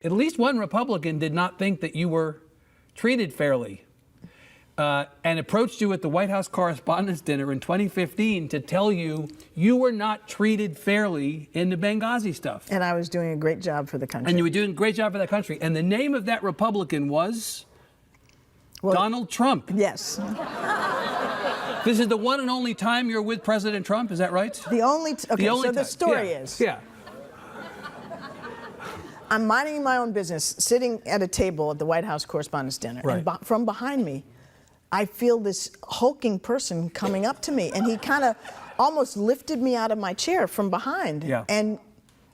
At least one Republican did not think that you were treated fairly and approached you at the White House Correspondents' Dinner in 2015 to tell you you were not treated fairly in the Benghazi stuff. And I was doing a great job for the country. And you were doing a great job for that country. And the name of that Republican was Donald Trump. Yes. This is the one and only time you're with President Trump, is that right? The only so the story is. Yeah. I'm minding my own business, sitting at a table at the White House Correspondents' Dinner, Right. and from behind me, I feel this hulking person coming up to me, and he kind of almost lifted me out of my chair from behind. Yeah. And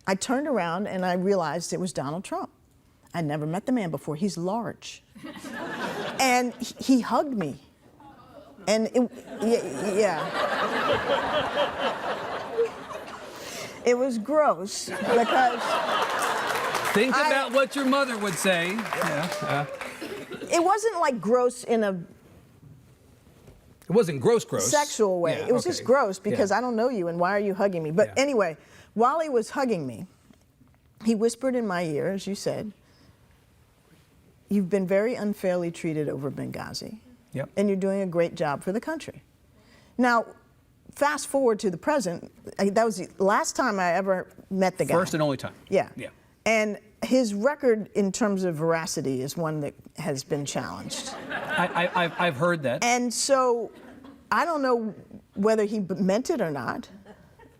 I turned around and I realized it was Donald Trump. I'd never met the man before. He's large. And he hugged me. And yeah. It was gross because Think about what your mother would say. Yeah. It wasn't like gross in a It wasn't gross. sexual way. Yeah, it was just gross because Yeah. I don't know you and why are you hugging me? But Yeah. anyway, while he was hugging me, he whispered in my ear, as you said, "You've been very unfairly treated over Benghazi, Yep. and you're doing a great job for the country." Now, fast forward to the present. That was the last time I ever met the guy. First and only time. Yeah. Yeah. And his record in terms of veracity is one that has been challenged. I've heard that. And so I don't know whether he meant it or not,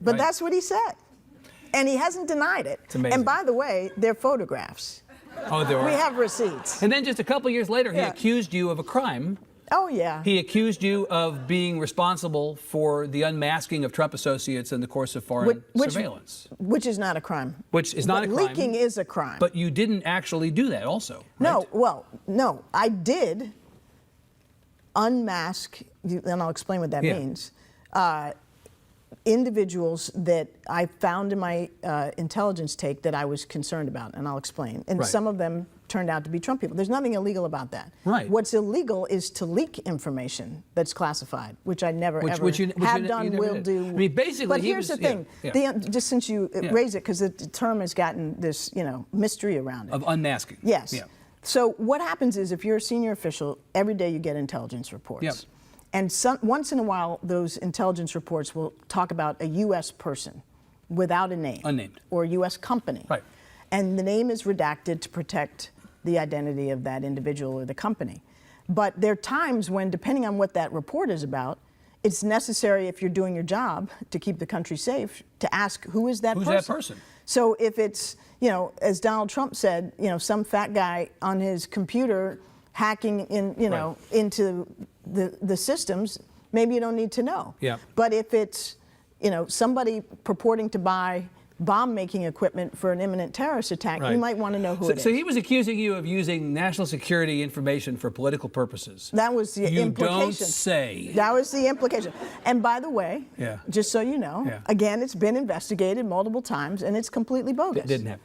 but Right. that's what he said. And he hasn't denied it. It's amazing. And by the way, they're photographs. Oh, there We are. have receipts. And then just a couple years later, he Yeah. accused you of a crime. Oh, yeah. He accused you of being responsible for the unmasking of Trump associates in the course of foreign surveillance. Which is not a crime. Which is not But a crime. Leaking is a crime. But you didn't actually do that also, No, right? well, no. I did unmask, and I'll explain what that Yeah. means, individuals that I found in my intelligence take that I was concerned about, and I'll explain. And Right. some of them turned out to be Trump people. There's nothing illegal about that. Right. What's illegal is to leak information that's classified, which I never ever Which you have never done, will did. do. I mean, basically, But he here's was- the thing. yeah. Just since you Yeah. raise it, because the term has gotten this, mystery around it. Of unmasking. Yes. Yeah. So what happens is if you're a senior official, every day you get intelligence reports. Yep. And once in a while, those intelligence reports will talk about a U.S. person without a name. Unnamed. Or a U.S. company. Right. And the name is redacted to protect the identity of that individual or the company. But there are times when, depending on what that report is about, it's necessary, if you're doing your job to keep the country safe, to ask who is that person. Who's that person? So if it's, as Donald Trump said, some fat guy on his computer hacking in, Right. into the systems, maybe you don't need to know. Yeah. But if it's, somebody purporting to buy bomb-making equipment for an imminent terrorist attack, Right. you might want to know who it is. So he was accusing you of using national security information for political purposes. That was the You implication. don't say. That was the implication. And by the way, Yeah. just so you know, Yeah. again, it's been investigated multiple times, and it's completely bogus. It didn't happen.